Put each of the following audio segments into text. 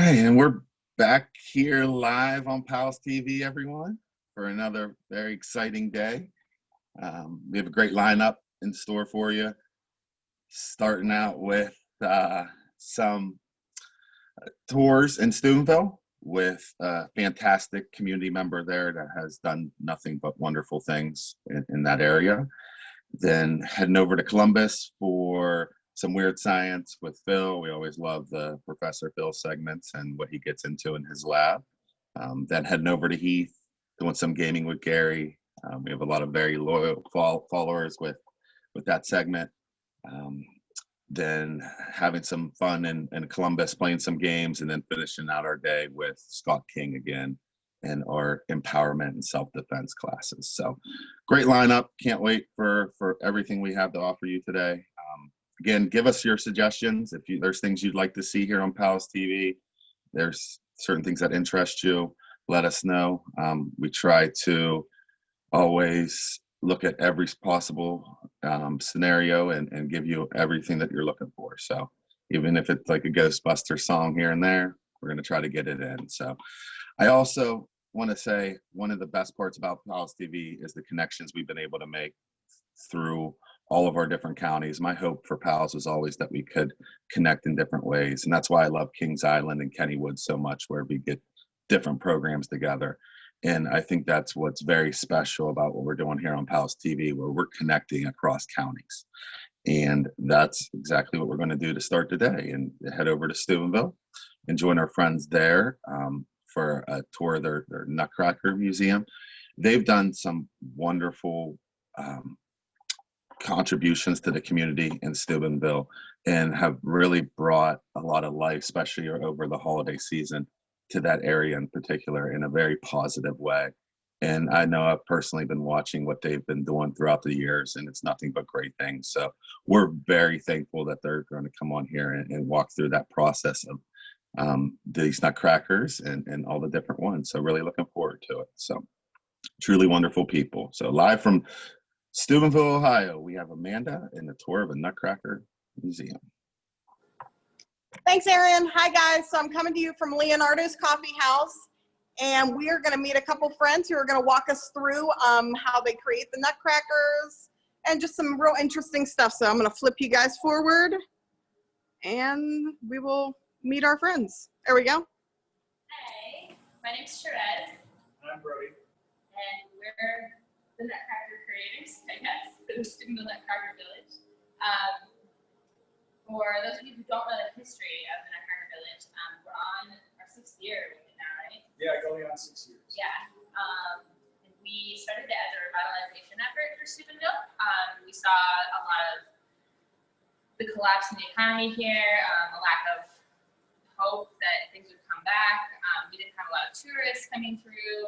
Okay, and we're back here live on PALS TV, everyone, for another very exciting day. We have a great lineup in store for you, starting out with some tours in Steubenville with a fantastic community member there that has done nothing but wonderful things in that area. Then heading over to Columbus for some weird science with Phil. We always love the Professor Phil segments and what he gets into in his lab. Then heading over to Heath, doing some gaming with Gary. We have a lot of very loyal followers with that segment. Then having some fun in Columbus, playing some games, and then finishing out our day with Scott King again and our empowerment and self-defense classes. So great lineup. Can't wait for everything we have to offer you today. Again, give us your suggestions. If there's things you'd like to see here on PALS TV, there's certain things that interest you, let us know. We try to always look at every possible scenario and give you everything that you're looking for. So even if it's like a Ghostbuster song here and there, we're going to try to get it in. So I also want to say one of the best parts about PALS TV is the connections we've been able to make through all of our different counties. My hope for PALS was always that we could connect in different ways. And that's why I love Kings Island and Kennywood so much, where we get different programs together. And I think that's what's very special about what we're doing here on PALS TV, where we're connecting across counties. And that's exactly what we're going to do to start today, and head over to Steubenville and join our friends there for a tour of their Nutcracker Museum. They've done some wonderful contributions to the community in Steubenville and have really brought a lot of life, especially over the holiday season, to that area in particular in a very positive way. And I know I've personally been watching what they've been doing throughout the years, and it's nothing but great things. So we're very thankful that they're going to come on here and walk through that process of these Nutcrackers and all the different ones. So really looking forward to it. So truly wonderful people. So live from Steubenville, Ohio, we have Amanda in the tour of a Nutcracker Museum. Thanks, Aaron. Hi, guys. So I'm coming to you from Leonardo's Coffee House, and we are going to meet a couple friends who are going to walk us through how they create the Nutcrackers and just some real interesting stuff. So I'm going to flip you guys forward, and we will meet our friends. There we go. Hey, my name's Therese. I'm Brody. And we're the Nutcracker creators, I guess, for the Steubenville Nutcracker Village. For those of you who don't know the history of the Nutcracker Village, we're on our 6th year with it now, right? Yeah, going on 6 years. Yeah. And we started it as a revitalization effort for Steubenville. We saw a lot of the collapse in the economy here, a lack of hope that things would come back. We didn't have a lot of tourists coming through.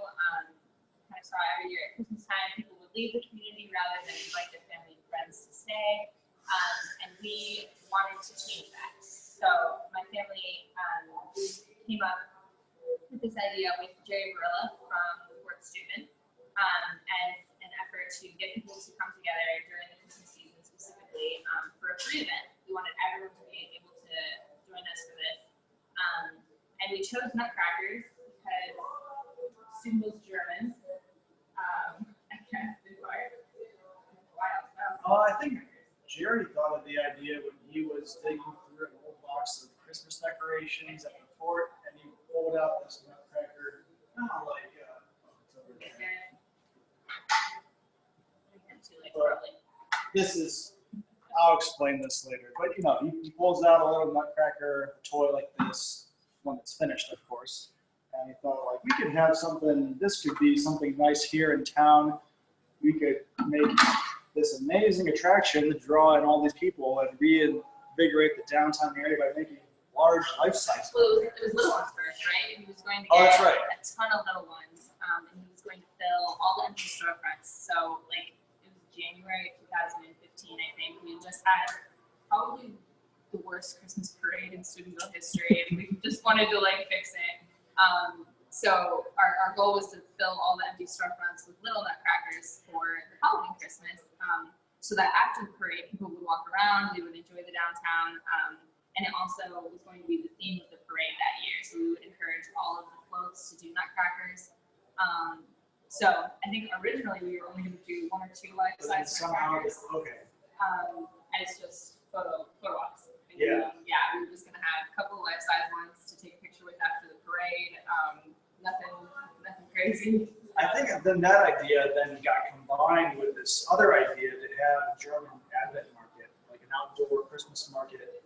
Kind of saw every year at Christmas time, people would leave the community rather than invite their family and friends to stay. And we wanted to change that. So my family came up with this idea with Jerry Barilla from Fort Steuben as an effort to get people to come together during the Christmas season specifically for a free event. We wanted everyone to be able to join us for this. And we chose Nutcrackers because Steubenville's German. I guess it's hard. I think Jerry thought of the idea when he was digging through an old box of Christmas decorations at the fort, and he pulled out this Nutcracker, kind of like, it's over there. But this is, I'll explain this later, but you know, he pulls out a little Nutcracker toy like this, one that's finished, of course, and he thought, like, we could have something, this could be something nice here in town. We could make this amazing attraction to draw in all these people and reinvigorate the downtown area by making large life-size. Well, it was little ones first, right? He was going to get that's right. a ton of little ones, and he was going to fill all the empty storefronts. So, like, it was January 2015, I think. We just had probably the worst Christmas parade in Steubenville history, and we just wanted to, like, fix it. So our goal was to fill all the empty storefronts with little Nutcrackers for the following Christmas, so that after the parade, people would walk around, they would enjoy the downtown, and it also was going to be the theme of the parade that year. So we would So I think originally we were only going to do 1 or 2 life-size nutcrackers. Okay. And it's just photo ops. Yeah. Yeah, we were just gonna have a couple of life-size ones to take a picture with after the parade. Nothing crazy. I think then that idea then got combined with this other idea to have a German Advent market, like an outdoor Christmas market.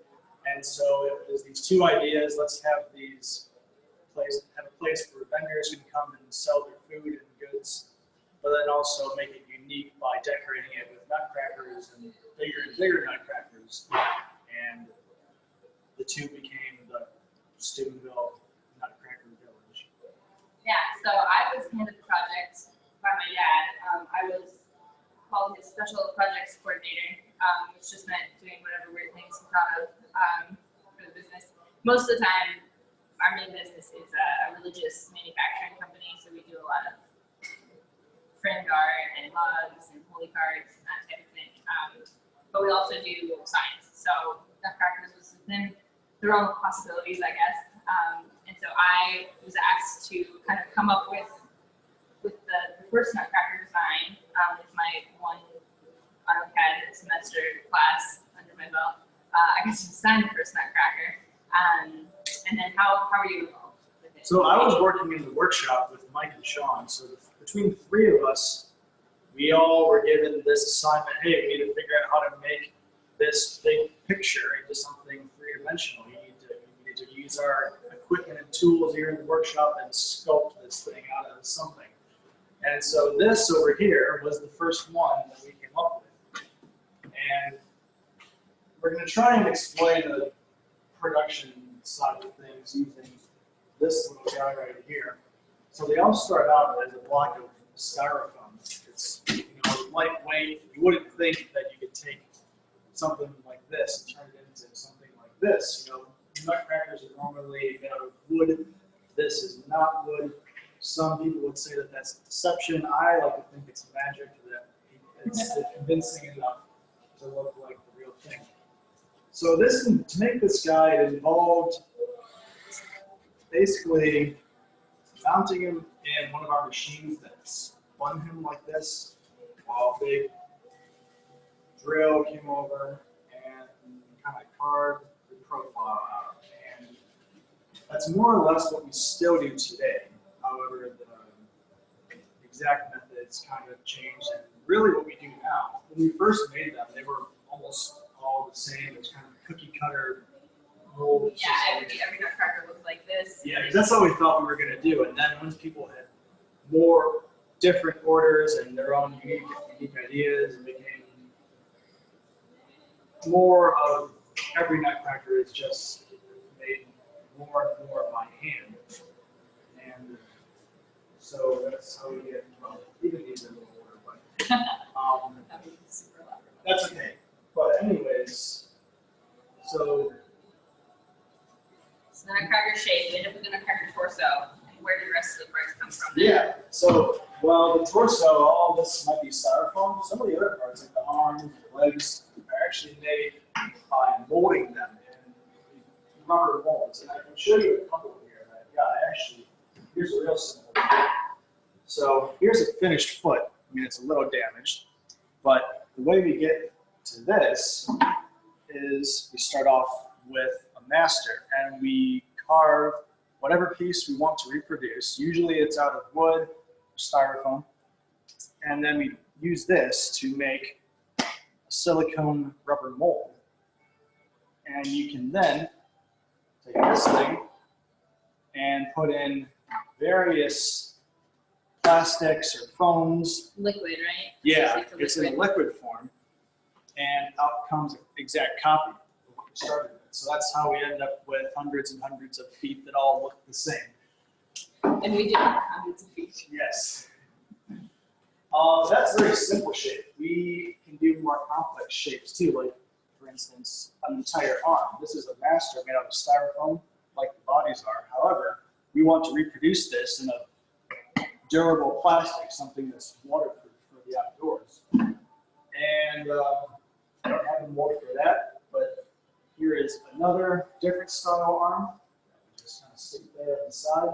And so it was these two ideas. Let's have have a place where vendors can come and sell their food and goods, but then also make it unique by decorating it with nutcrackers and bigger nutcrackers. And the two became the Steubenville Nutcracker Village. Yeah, so I was handed the project by my dad. I was called his special projects coordinator, which just meant doing whatever weird things he thought of for the business. Most of the time, our main business is a religious manufacturing company, so we do a lot of friend art and mugs and holy cards and that type of thing. But we also do signs. So Nutcrackers was within the realm of possibilities, I guess. And so I was asked to kind of come up with the first Nutcracker design with my one AutoCAD semester class under my belt. I got to design the first Nutcracker. And then how are you involved with it? So I was working in the workshop with Mike and Sean. So between the three of us, we all were given this assignment. Hey, we need to figure out how to make this big picture into something three-dimensional. You need to use our equipment and tools here in the workshop and sculpt this thing out of something. And so this over here was the first one that we came up with. And we're going to try and explain the production side of things using this little guy right here. So they all start out as a block of styrofoam. It's lightweight. You wouldn't think that you could take something like this and turn it into something like this. Nutcrackers are normally made out of wood. This is not wood. Some people would say that that's deception. I like to think it's magic, that it's convincing enough to look like the real thing. So to make this guy, it involved basically mounting him in one of our machines that spun him like this, while a big drill came over and kind of carved the profile out. And that's more or less what we still do today. However, the exact methods kind of changed, and really what we do now. When we first made them, they were almost all the same. It was kind of cookie cutter mold. Yeah, every Nutcracker looked like this. Yeah, because that's all we thought we were going to do. And then once people had more different orders and their own unique ideas, it became more of every Nutcracker is just made more and more by hand. And so that's how we get, even these are a little older, but That would be super elaborate. that's okay. But anyways, so the Nutcracker shape, we end up with the Nutcracker torso. And where did the rest of the parts come from? yeah, so well, the torso, all this might be styrofoam. Some of the other parts, like the arms, the legs, are actually made by molding them in rubber molds. And I can show you a couple here that I got. Actually, here's a real simple one. So here's a finished foot. I mean, it's a little damaged, but the way we get to this is we start off with a master and we carve whatever piece we want to reproduce. Usually it's out of wood or styrofoam. And then we use this to make a silicone rubber mold. And you can then take this thing and put in various plastics or foams. Liquid, right? Yeah, it's in liquid form. And out comes an exact copy of what we started with. So that's how we end up with hundreds and hundreds of feet that all look the same. And we did hundreds of feet. Yes. That's a very simple shape. We can do more complex shapes too, like, for instance, an entire arm. This is a master made out of styrofoam, like the bodies are. However, we want to reproduce this in a durable plastic, something that's waterproof for the outdoors. And I don't have a mold for that, but here is another different style arm. Just kind of stick there on the side.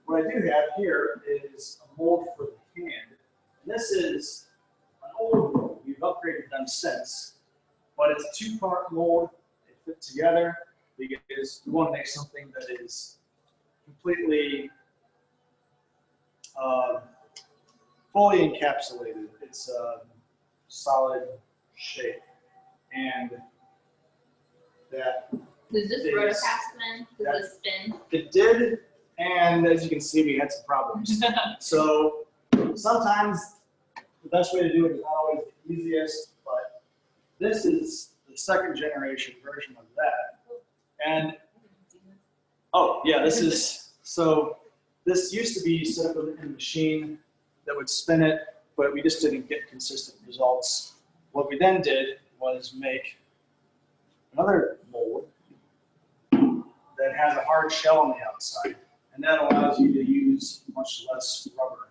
what I do have here is a mold for the hand. And this is an old mold. We've upgraded them since, but it's a two-part mold. They fit together because we want to make something that is completely fully encapsulated. It's a solid shape, and that Does this is- rotocast then? Does this spin? it did, and as you can see, we had some problems. So sometimes the best way to do it is not always the easiest, but this is the second generation version of that. And oh yeah, this is, so this used to be set up in a machine that would spin it, but we just didn't get consistent results. What we then did was make another mold that has a hard shell on the outside, and that allows you to use much less rubber.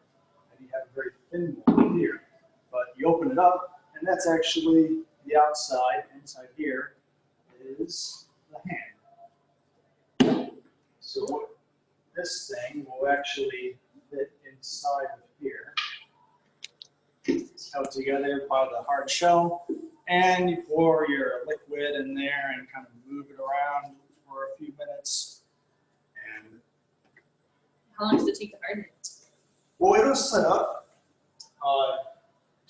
And you have a very thin mold here, but you open it up, and that's actually the outside. Inside here is the hand. So this thing will actually fit inside of here. It's held together by the hard shell, and you pour your liquid in there and kind of move it around for a few minutes. And How long does it take to harden? well, it'll set up,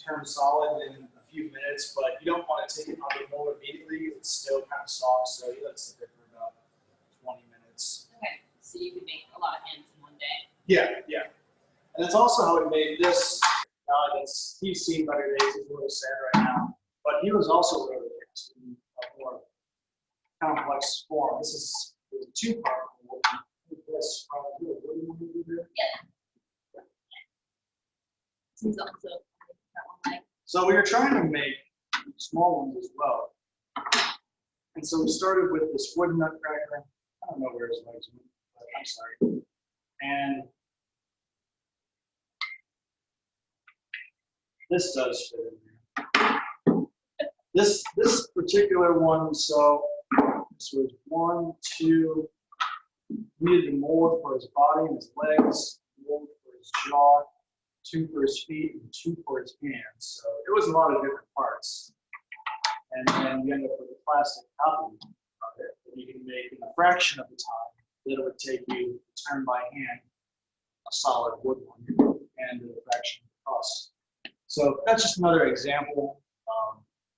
turn solid in a few minutes, but you don't want to take it out of the mold immediately. It's still kind of soft, so you let it sit there for about 20 minutes. Okay, so you can make a lot of hands in one day. Yeah, yeah. And that's also how it made this. He's seen better days. He's a little sad right now, but he was also really in a more complex form. This is a two-part mold. This probably what do you want to do there? Seems also that one like. So we were trying to make small ones as well, and so we started with this wood nutcracker. I don't know where his legs went, but I'm sorry. And this does fit in there. This particular one, so this was 1, 2, needed a mold for his body and his legs, mold for his jaw, 2 for his feet, and 2 for his hands. So it was a lot of different parts. And then you end up with a plastic copy of it that you can make in a fraction of the time that it would take you to turn by hand a solid wood one, and a fraction of the cost. So that's just another example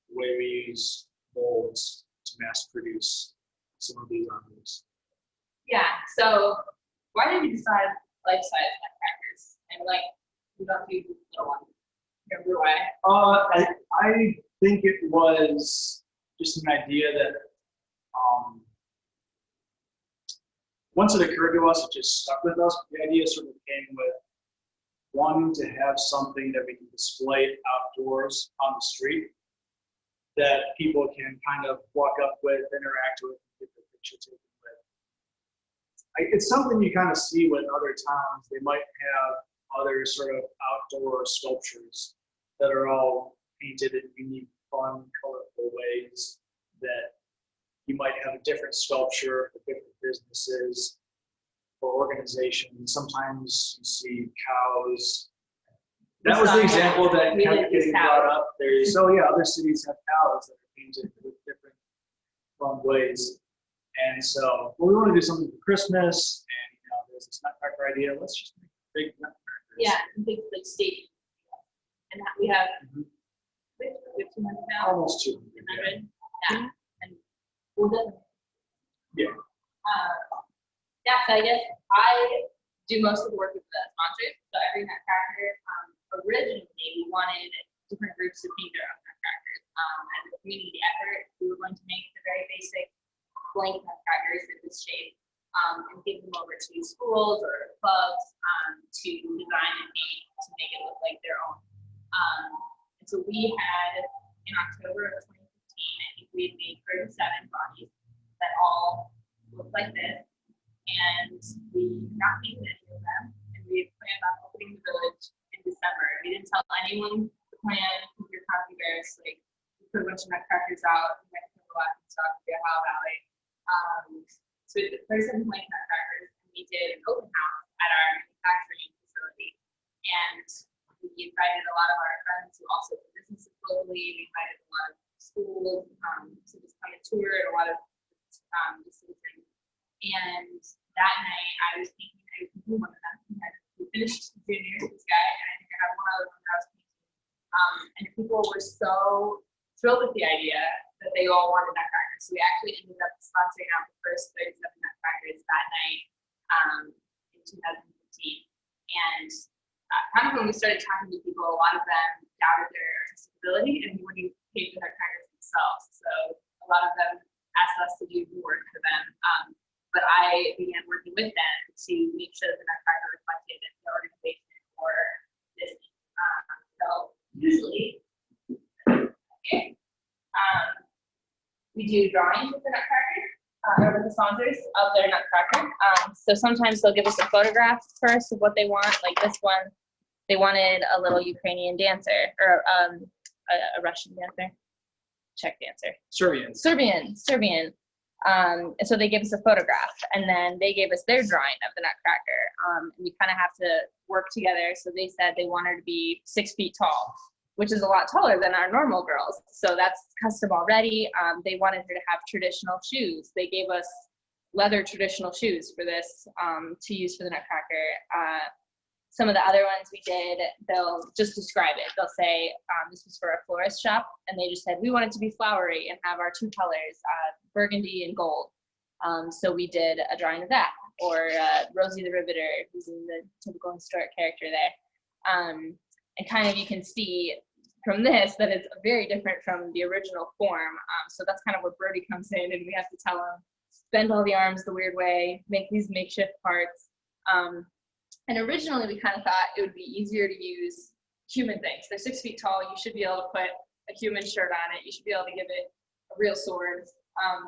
the way we use molds to mass produce some of these items. Yeah, so why did you decide life-size nutcrackers? And like, we don't do little ones. Remember why? I think it was just an idea that once it occurred to us, it just stuck with us. The idea sort of came with wanting to have something that we can display outdoors on the street that people can kind of walk up with, interact with, get their picture taken with. It's something you kind of see with other towns. They might have other sort of outdoor sculptures that are all painted in unique, fun, colorful ways that you might have a different sculpture for different businesses or organizations. Sometimes you see cows. That was the example that kept getting brought up. There's, oh yeah, other cities have cows that are painted with different fun ways. And so, well, we want to do something for Christmas, and there's this nutcracker idea. Let's just make big nutcrackers. Yeah, big like state. And that we have 200 now. Almost 200. 200. Yeah. And we'll definitely. Yeah. Yeah, so I guess I do most of the work with the sponsors. So every nutcracker, originally we wanted different groups to paint their own nutcrackers. As a community effort, we were going to make the very basic blank nutcrackers in this shape and give them over to schools or clubs to design and paint to make it look like their own. And so we had, in October of 2015, I think we had made 37 bodies that all looked like this. And we not painted any of them, and we had planned on opening the village in December. We didn't tell anyone the plan because we were kind of embarrassed. Like, we put a bunch of nutcrackers out, we went to the and stuff in the Ohio Valley. So we did 37 blank nutcrackers, and we did an open house at our And that night, I was thinking one of them. We finished junior, this guy, and I think I had one other one that I was painting. And people were so thrilled with the idea that they all wanted Nutcrackers. So we actually ended up sponsoring out the first 37 Nutcrackers that night in 2015. And kind of when we started talking to people, a lot of them doubted their artistic ability and wouldn't paint the Nutcrackers themselves. So a lot of them asked us to do work for them. But I began working with them to make sure that the Nutcracker reflected the organization or Disney. So usually, okay, we do drawings with the Nutcracker, or with the sponsors of their Nutcracker. So sometimes they'll give us a photograph first of what they want. Like this one, they wanted a little Ukrainian dancer, or a Russian dancer, Czech dancer. Serbian. And so they gave us a photograph, and then they gave us their drawing of the Nutcracker. And we kind of have to work together. So they said they want her to be 6 feet tall, which is a lot taller than our normal girls. So that's custom already. They wanted her to have traditional shoes. They gave us leather traditional shoes for this to use for the Nutcracker. Some of the other ones we did, they'll just describe it. They'll say, this was for a florist shop, and they just said, we want it to be flowery and have our 2 colors, burgundy and gold. So we did a drawing of that, or Rosie the Riveter, who's in the typical historic character there. And kind of you can see from this that it's very different from the original form. So that's kind of where Brody comes in, and we have to tell him, bend all the arms the weird way, make these makeshift parts. And originally we kind of thought it would be easier to use human things. They're 6 feet tall. You should be able to put a human shirt on it. You should be able to give it a real sword.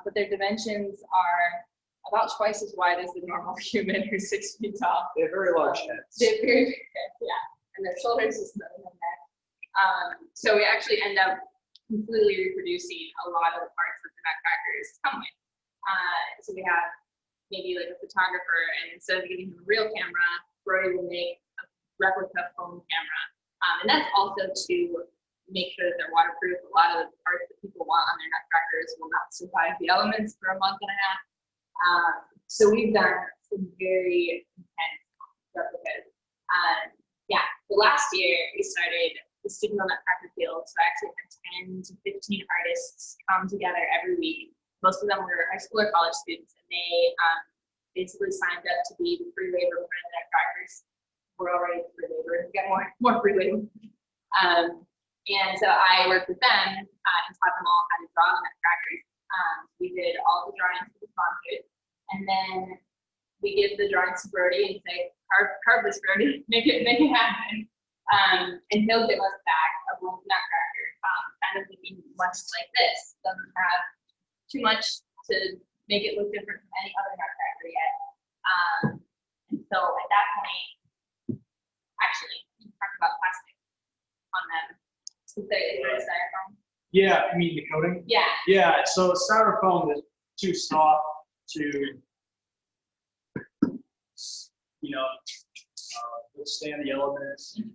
But their dimensions are about twice as wide as the normal human who's 6 feet tall. They have very large heads. They're very big heads, yeah. And their shoulders is nothing like that. So we actually end up completely reproducing a lot of the parts that the Nutcrackers come with. So we have maybe like a photographer, and instead of giving him a real camera, Brody will make a replica phone camera. And that's also to make sure that they're waterproof. A lot of the parts that people want on their Nutcrackers will not survive the elements for a month and a half. So we've done some very intense replicas. The last year we started the Steubenville Nutcracker Field. So I actually had 10 to 15 artists come together every week. Most of them were high school or college students, and they basically signed up to be the free labor for the Nutcrackers. We're already free labor. We got more free labor. And so I worked with them and taught them all how to draw the Nutcrackers. We did all the drawings for the sponsors, and then we give the drawings to Brody and say, carve this, Brody, make it happen. And he'll give us back a blank Nutcracker, kind of looking much like this. Doesn't have too much to make it look different from any other Nutcracker yet. And so at that point, actually, we talked about plastic on them. Is there styrofoam? Yeah, I mean the coating? Yeah. Yeah, so styrofoam is too soft to, withstand the elements. And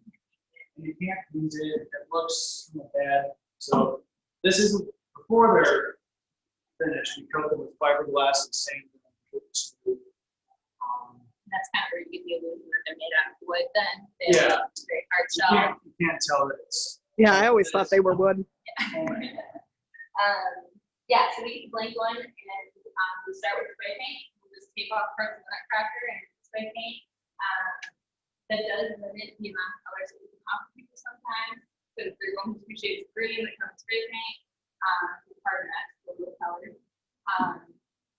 you can't use it, it looks bad. So this isn't, before they're finished, we coat them with fiberglass and sand them. That's kind of where you get the illusion that they're made out of wood then. Yeah. It's very hard shell. You can't tell that it's. Yeah, I always thought they were wood. So we blank one, and we start with spray paint. We'll just tape off parts of the Nutcracker and spray paint. That does limit the amount of colors that we can offer people sometimes. Because they're going to 2 shades of green that comes spray paint. It's hard to match the colors.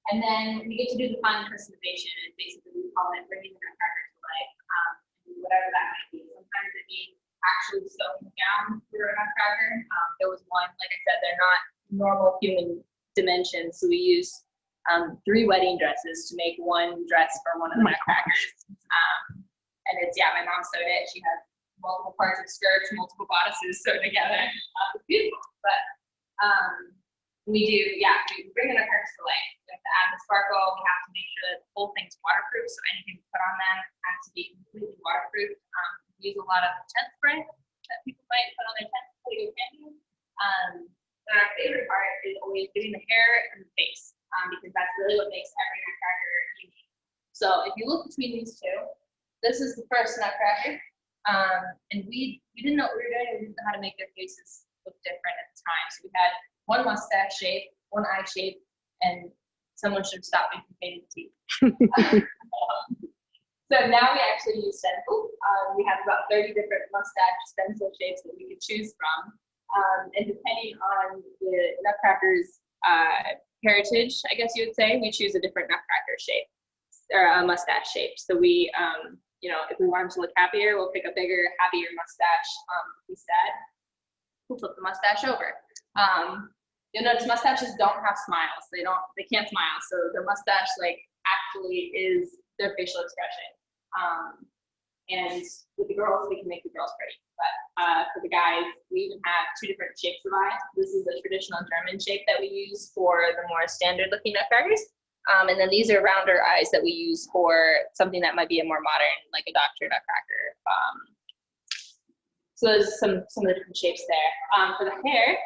And then we get to do the fun customization, and basically we call it bringing the Nutcracker to life, whatever that might be. Sometimes it means actually sewing down for a Nutcracker. There was one, like I said, they're not normal human dimensions, so we use 3 wedding dresses to make one dress for one of the Nutcrackers. And it's, my mom sewed it. She has multiple parts of skirts, multiple bodices sewed together. It's beautiful, but we bring the Nutcrackers to life. We have to add the sparkle. We have to make sure that the whole thing's waterproof, so anything we put on them has to be completely waterproof. We use a lot of tent spray that people might put on their tent before they go camping. But our favorite part is always doing the hair and the face, because that's really what makes every Nutcracker unique. So if you look between these two, this is the first Nutcracker. And we didn't know what we were doing. We didn't know how to make their faces look different at the time. So we had one mustache shape, one eye shape, and someone should stop making faded teeth. So now we actually use stencil. We have about 30 different mustache stencil shapes that we could choose from. And depending on the Nutcracker's heritage, I guess you would say, we choose a different Nutcracker shape or a mustache shape. So we, you know, if we want him to look happier, we'll pick a bigger, happier mustache. If he's sad, we'll flip the mustache over. You'll notice mustaches don't have smiles. They can't smile. So the mustache like actually is their facial expression. And with the girls, we can make the girls pretty. But for the guys, we even have two different shapes of eye. This is a traditional German shape that we use for the more standard looking Nutcrackers. And then these are rounder eyes that we use for something that might be a more modern, like a Dr. Nutcracker. So there's some of the different shapes there. For the hair,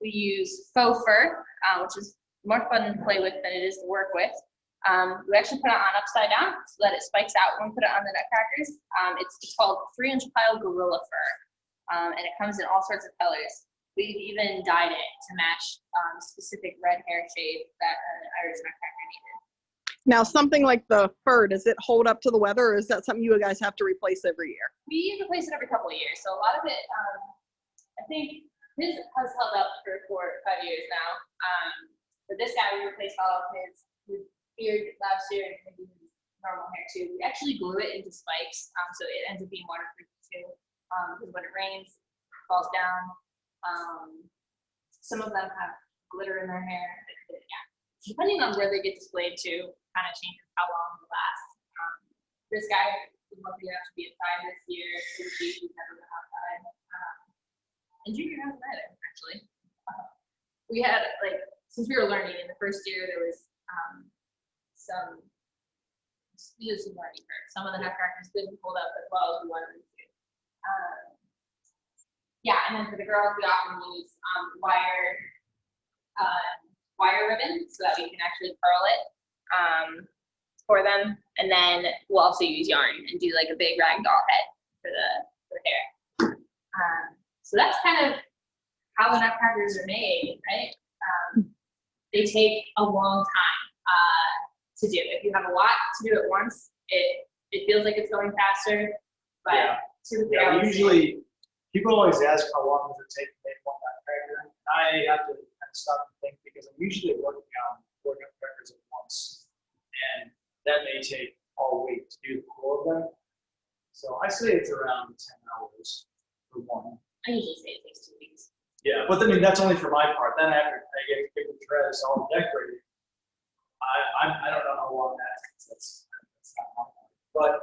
we use faux fur, which is more fun to play with than it is to work with. We actually put it on upside down so that it spikes out when we put it on the Nutcrackers. It's called 3-inch pile gorilla fur, and it comes in all sorts of colors. We've even dyed it to match specific red hair shade that an Irish Nutcracker needed. Now, something like the fur, does it hold up to the weather, or is that something you guys have to replace every year? We replace it every couple of years, so a lot of it, I think his has held up for 4 or 5 years now. But this guy, we replaced all of his beard last year and maybe his normal hair too. We actually glue it into spikes, so it ends up being waterproof too. Because when it rains, it falls down. Some of them have glitter in their hair. Yeah, depending on where they get displayed to, kind of changes how long they last. This guy was lucky enough to be inside this year. He's never been outside. And Junior hasn't either, actually. We had since we were learning in the first year, there was some learning curve. Some of the Nutcrackers didn't hold up as well as we wanted them to. Yeah, and then for the girls, we often use wire ribbon so that we can actually curl it for them. And then we'll also use yarn and do like a big ragdoll head for the hair. So that's kind of how the Nutcrackers are made, right? They take a long time to do. If you have a lot to do at once, it feels like it's going faster. But Yeah. typically, Yeah, usually people always ask how long does it take to make one Nutcracker. I have to kind of stop and think because I'm usually working on 4 Nutcrackers at once, and that may take all week to do 4 of them. So I say it's around 10 hours for one. I usually say it takes 2 weeks. Yeah, but I mean that's only for my part. Then after I get to pick the threads, all decorated. I don't know how long that takes. That's not my part.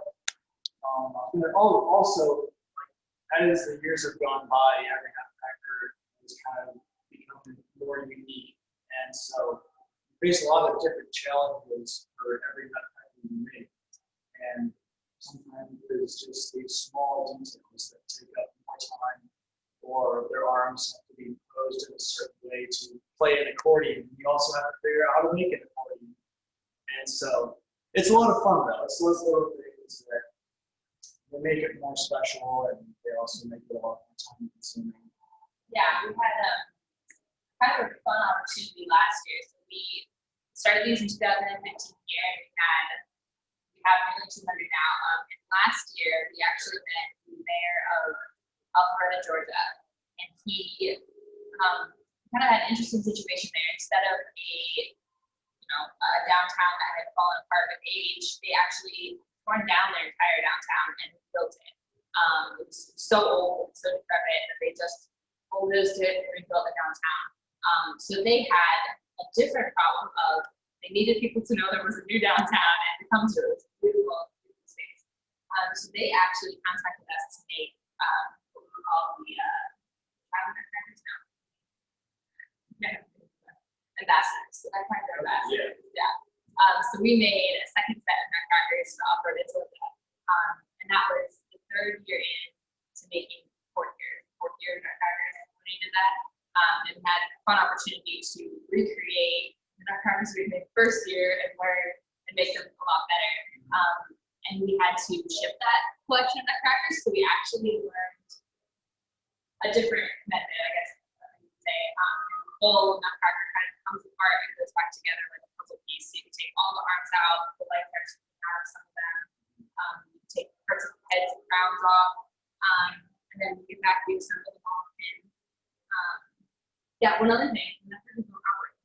But also, as the years have gone by, every Nutcracker has kind of become more unique, and so we face a lot of different challenges for every Nutcracker we make. And sometimes there's just these small details that take up more time, or their arms have to be posed in a certain way to play an accordion. You also have to figure out how to make an accordion. And so it's a lot of fun though. It's those little things that they make it more special, and they also make it a lot more time consuming. Yeah, we had kind of a fun opportunity last year. So we started these in 2015 here. We have nearly 200 now. And last year, we actually met the mayor of Alpharetta, Georgia, and he kind of had an interesting situation there. Instead of a downtown that had fallen apart with age, they actually torn down their entire downtown and built it. It was so old, so decrepit that they just bulldozed it and rebuilt the downtown. So they had a different problem of they needed people to know there was a new downtown and to come to it. It was a beautiful space. So they actually contacted us to make what we call the Nutcrackers now. Ambassadors. So that's my ambassadors. Yeah. So we made a second set of Nutcrackers to offer to Georgia. And that was the 3rd year in to making fourth year Nutcrackers when we did that. And we had a fun opportunity to recreate the Nutcrackers we made first year and learn and make them a lot better. and we had to ship that collection of Nutcrackers, so we actually learned a different method, I guess I would say. The whole Nutcracker kind of comes apart and goes back together like a puzzle piece. So you can take all the arms out, the leg parts out of some of them, you can take parts of the heads and crowns off, and then you get back to assemble the ball pin. Yeah, one other thing, Nutcrackers don't operate.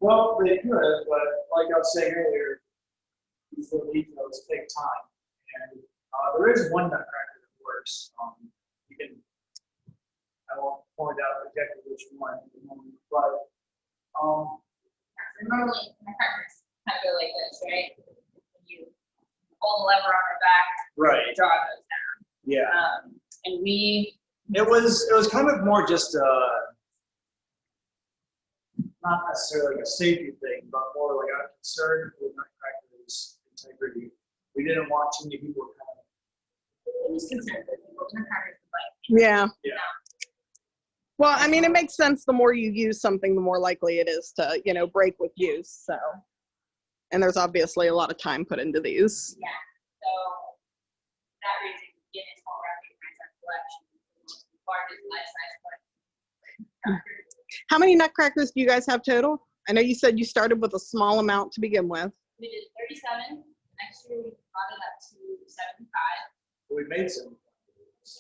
Well, they could, but like I was saying earlier, these little details take time. And there is one Nutcracker that works. You can, I won't point out exactly which one at the moment, but normally Nutcrackers kind of go like this, right? You pull the lever on the back, right, the jaw goes down. yeah. And it was kind of more just not necessarily like a safety thing, but more like a concern with Nutcracker's integrity. We didn't want too many people coming. it was concerned that people Nutcrackers would like. Yeah. Yeah. Well, I mean, it makes sense. The more you use something, the more likely it is to, you know, break with use. So, and there's obviously a lot of time put into these. Yeah. So that reason, Guinness will recognize our collection. The largest life-size collection. How many Nutcrackers do you guys have total? I know you said you started with a small amount to begin with. We did 37. Next year we brought it up to 75. We made some.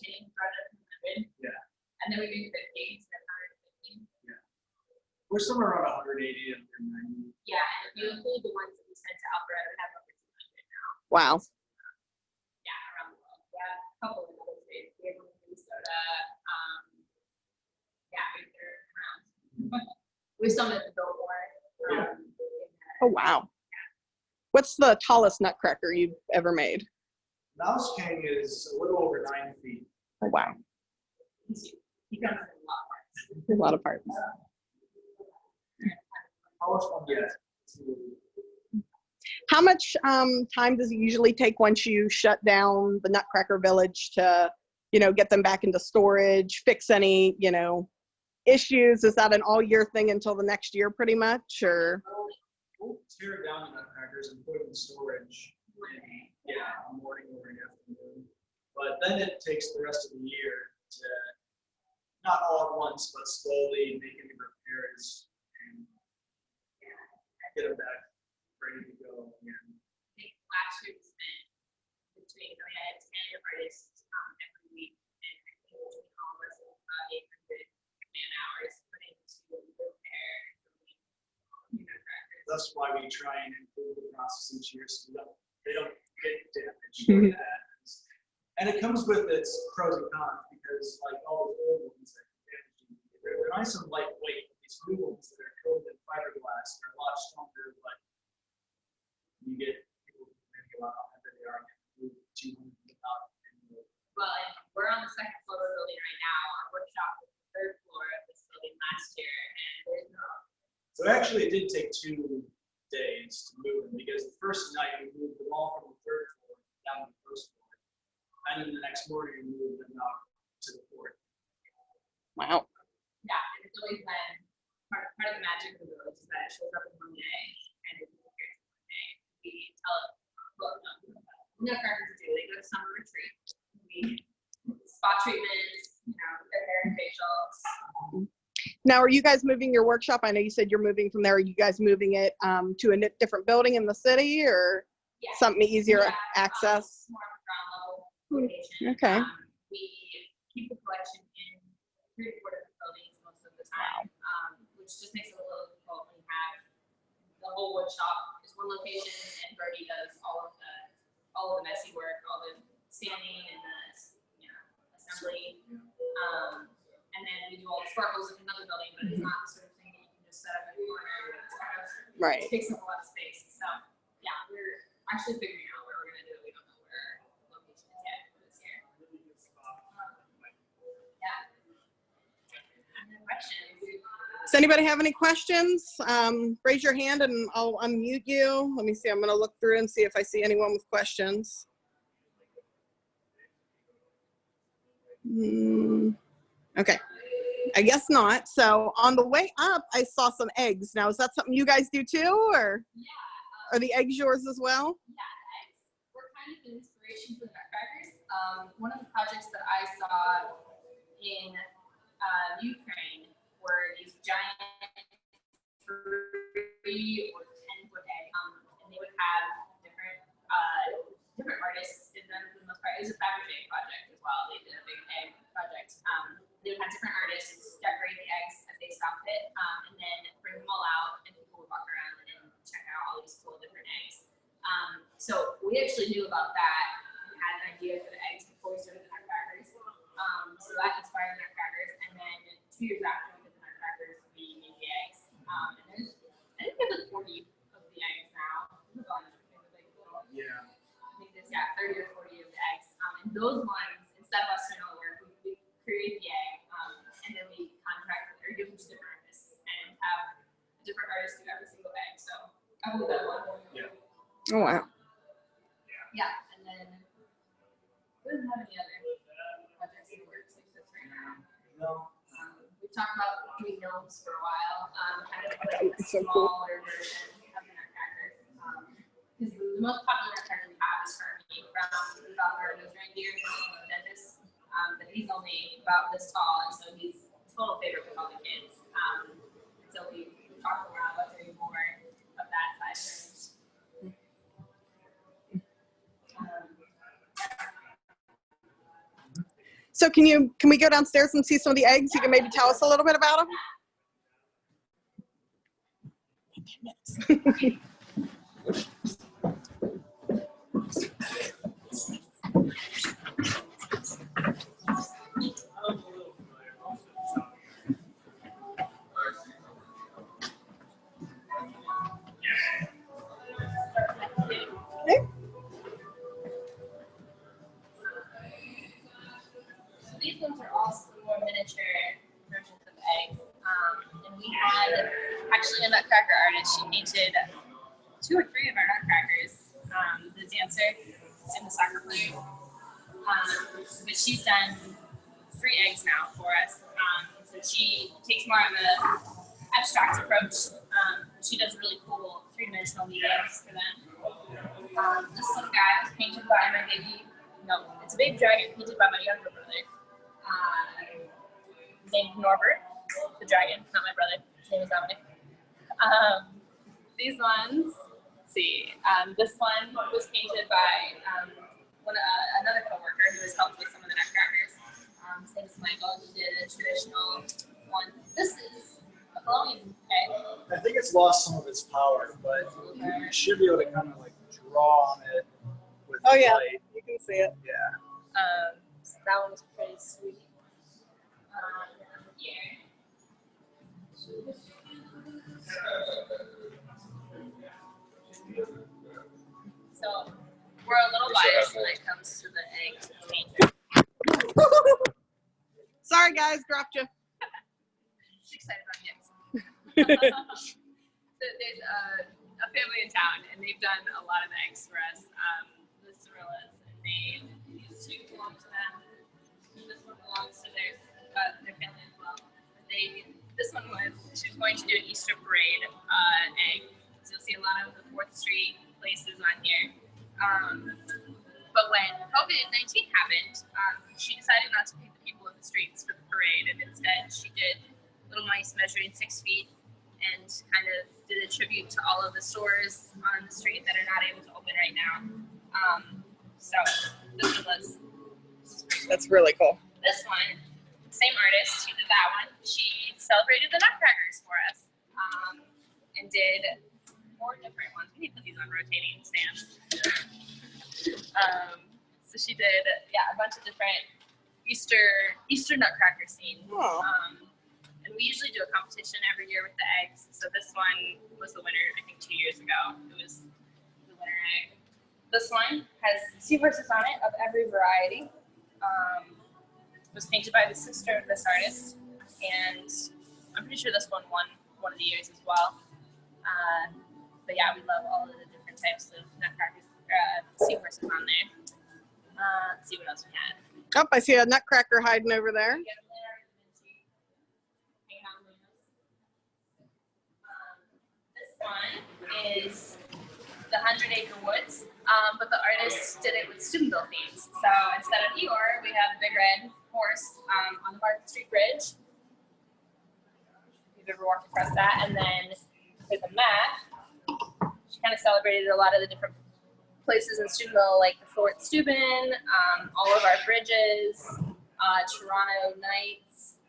Hitting brought it up to 100. Yeah. And then we made 50, so 150. Yeah. We're somewhere around 180 and 190. Yeah, and if you include the ones that we sent to Alpharetta, we have over 200 now. Wow. Yeah, around the world. Yeah, a couple of other states. We have one in Minnesota. Yeah, they're around. We some at the Billboard. Oh, wow. What's the tallest Nutcracker you've ever made? Mouse King is a little over 9 feet. Oh, wow. He comes in a lot of parts. A lot of parts. Tallest one yet. How much time does it usually take once you shut down the Nutcracker Village to, you know, get them back into storage, fix any, you know, issues? Is that an all year thing until the next year pretty much, or? We'll tear down the Nutcrackers and put them in storage. Yeah, morning or an afternoon. But then it takes the rest of the year to, not all at once, but slowly make any repairs and get them back ready to go again. I think last year we spent between, I had 10 artists every week, and I think between all of us, about 800 man hours put into repair and Nutcrackers. That's why we try and improve the process each year so they don't get damaged. And it comes with its pros and cons because, like all the old ones that get damaged, they're nice and lightweight. These new ones that are coated in fiberglass are a lot stronger, but you get people thinking about how heavy they are and move 200 out. Well, and we're on the second floor of the building right now. Our workshop was the third floor of this building last year, and there's no. So actually, it did take 2 days to move them because the first night we moved them all from the third floor down to the first floor, and then the next morning we moved them out to the fourth. Wow. Yeah, and it's always been part of the magic of the village is that it shows up in one day and it disappears in one day. We tell it what Nutcrackers do. They go to summer retreat. We spot treatments, you know, their hair and facials. Now, are you guys moving your workshop? I know you said you're moving from there. Are you guys moving it to a different building in the city, or Yeah. something easier Yeah, access? more of a ground level location. Okay. We keep the collection in 3 or 4 different buildings most of the time, which just makes it a little difficult when you have the whole wood shop is one location and Birdie does all of the messy work, all the sanding and the assembly. And then we do all the sparkles in another building, but it's not the sort of thing that you can just set up in the corner. It's kind of Right. it takes up a lot of space. So yeah, we're actually figuring out where we're gonna do it. We don't know where our location is yet for this year. Yeah. Any questions? Does anybody have any questions? Raise your hand and I'll unmute you. Let me see. I'm going to look through and see if I see anyone with questions. Okay. I guess not. So on the way up, I saw some eggs. Now, is that something you guys do too, or Yeah. are the eggs yours as well? Yeah, the kind of inspiration for the Nutcrackers. One of the projects that I saw in Ukraine were these giant 3 or 10-foot eggs, and they would have different artists did them for the most part. It was a Fabergé project as well. They did a big egg project. They would have different artists decorate the eggs as they stopped it, and then bring them all out, and people would walk around and check out all these cool different eggs. So we actually knew about that. We had an idea for the eggs before we started the Nutcrackers. So that inspired the Nutcrackers, and then 2 years after we did the Nutcrackers, we made the eggs. And there's, I think there's like 40 of the eggs now. Yeah. I think there's 30 or 40 of the eggs. And those ones, instead of us doing all the work, we create the egg, and then we contract or give them to different artists and have different artists do every single egg. So I hope that one. Yeah. Oh, wow. Yeah, and then we don't have any other projects in the works like this right now. No. We've talked about doing gnomes for a while, kind of That like would a be so cool. smaller version of the Nutcrackers. Because the most popular Nutcracker we have is Hermie from the Dr. Nose Reindeer, the dentist. But he's only about this tall, and so he's a total favorite with all the kids. So we talked around about doing more of that size range. So can we go downstairs and see some of the eggs? You can maybe tell us a little bit about them. Okay. These ones are all more miniature versions of eggs. And we had actually a Nutcracker artist. She painted 2 or 3 of our Nutcrackers. The dancer and the soccer player. But she's done 3 eggs now for us. So she takes more of an abstract approach. She does really cool 3-dimensional mediums for them. This little guy was painted by my baby. No, it's a baby dragon painted by my younger brother. Named Norbert, the dragon, not my brother. His name is Dominic. These ones, let's see. This one was painted by another coworker who has helped with some of the Nutcrackers. His name is Michael. He did a traditional one. This is a glowing egg. I think it's lost some of its power, but you should be able to kind of like draw on it with Oh, yeah. light. You can see it. Yeah. So that one was pretty sweet. Here. So we're a little biased when it comes to the egg painting. Sorry, guys, dropped you. She's excited about the eggs. So there's a family in town, and they've done a lot of eggs for us. The Cirillas, and these 2 belong to them. This one belongs to their family as well. This one she was going to do an Easter parade egg. So you'll see a lot of the 4th Street places on here. But when COVID-19 happened, she decided not to paint the people in the streets for the parade, and instead she did little mice measuring 6 feet and kind of did a tribute to all of the stores on the street that are not able to open right now. So this was. That's really cool. This one, same artist, she did that one. She celebrated the Nutcrackers for us, and did 4 different ones. We need to put these on rotating stands. So she did, a bunch of different Easter Nutcracker scenes. Oh. And we usually do a competition every year with the eggs. So this one was the winner, I think 2 years ago. It was the winner egg. This one has seahorses on it of every variety. It was painted by the sister of this artist, and I'm pretty sure this one won one of the years as well. But yeah, we love all of the different types of Nutcrackers, seahorses on there. Let's see what else we had. Oh, I see a Nutcracker hiding over there. This one is the 100 Acre Woods. but the artists did it with Steubenville themes. So instead of Eeyore, we have the big red horse on the Market Street Bridge. If you've ever walked across that. And then for the map, she kind of celebrated a lot of the different places in Steubenville, like the Fort Steuben, all of our bridges, Toronto Knights,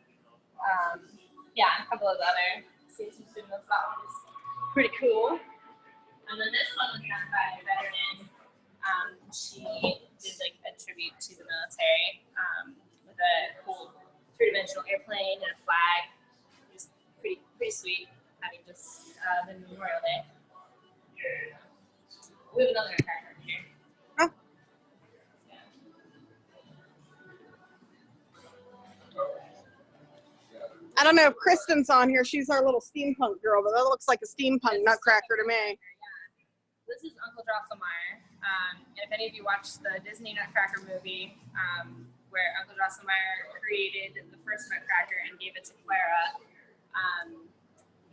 yeah, and a couple of other cities in Steubenville. So that one was pretty cool. And then this one was done by a veteran. She did like a tribute to the military with a cool three-dimensional airplane and a flag. It was pretty sweet having just been Memorial Day. We have another Nutcracker here. Oh. I don't know if Kristen's on here. She's our little steampunk girl, but that looks like a steampunk Nutcracker to me. This is Uncle Drosselmeyer. And if any of you watched the Disney Nutcracker movie, where Uncle Drosselmeyer created the first Nutcracker and gave it to Clara,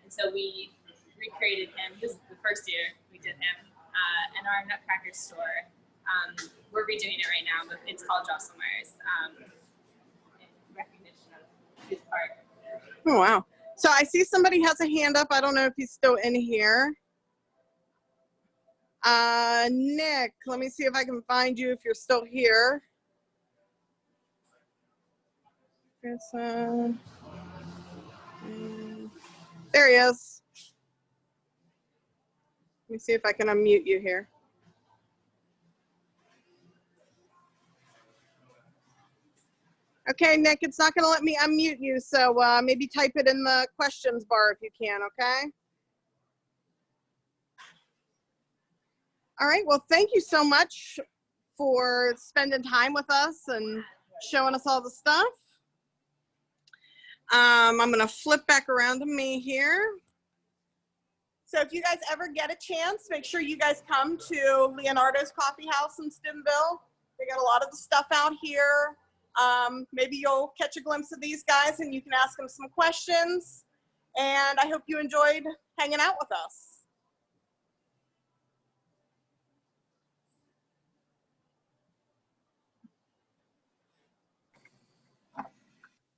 and so we recreated him. This is the first year we did him in our Nutcracker store. We're redoing it right now, but it's called Drosselmeyer's in recognition of his part. Oh, wow. So I see somebody has a hand up. I don't know if he's still in here. Nick, let me see if I can find you if you're still here. There he is. Let me see if I can unmute you here. Okay, Nick, it's not going to let me unmute you, so maybe type it in the questions bar if you can, okay? All right, well, thank you so much for spending time with us and showing us all the stuff. I'm going to flip back around to me here. So if you guys ever get a chance, make sure you guys come to Leonardo's Coffee House in Steubenville. They got a lot of the stuff out here. Maybe you'll catch a glimpse of these guys and you can ask them some questions. And I hope you enjoyed hanging out with us.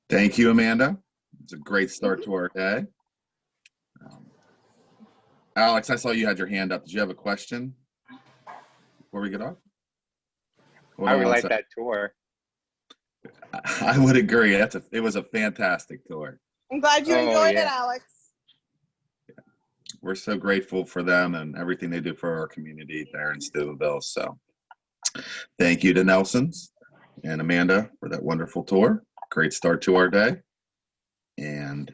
Thank you, Amanda. It's a great start to our day. Alex, I saw you had your hand up. Did you have a question before we get off? I would like that tour. I would agree. It was a fantastic tour. I'm glad you enjoyed it, Alex. Yeah. We're so grateful for them and everything they do for our community there in Steubenville. So thank you to Nelson's and Amanda for that wonderful tour. Great start to our day. And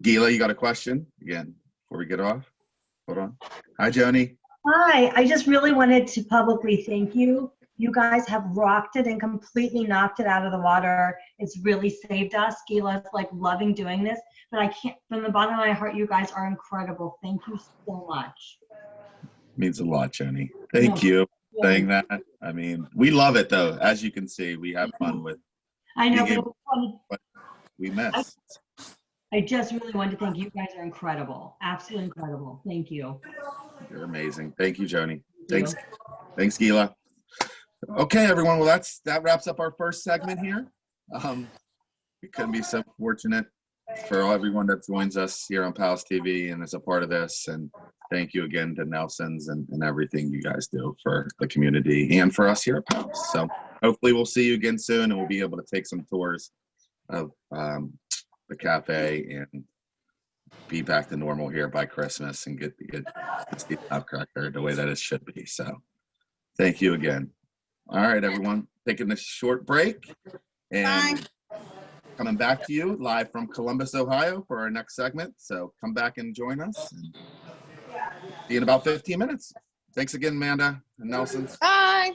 Gila, you got a question again before we get off? Hold on. Hi, Joni. Hi, I just really wanted to publicly thank you. You guys have rocked it and completely knocked it out of the water. It's really saved us. Gila's like loving doing this, but I can't, from the bottom of my heart, you guys are incredible. Thank you so much. Means a lot, Joni. Thank you for saying that. I mean, we love it though. As you can see, we have fun with I know, being what we miss. I just really wanted to thank you. You guys are incredible. Absolutely incredible. Thank you. You're amazing. Thank you, Joni. Thanks. Thanks, Gila. Okay, everyone. Well, that wraps up our first segment here. We couldn't be so fortunate for everyone that joins us here on PALS TV and is a part of this. And thank you again to Nelson's and everything you guys do for the community and for us here at PALS. So hopefully we'll see you again soon and we'll be able to take some tours of the cafe and be back to normal here by Christmas and get the Nutcracker the way that it should be. So thank you again. All right, everyone, taking a short break and coming back to you live from Columbus, Ohio for our next segment. So come back and join us. And see you in about 15 minutes. Thanks again, Amanda and Nelson. Bye.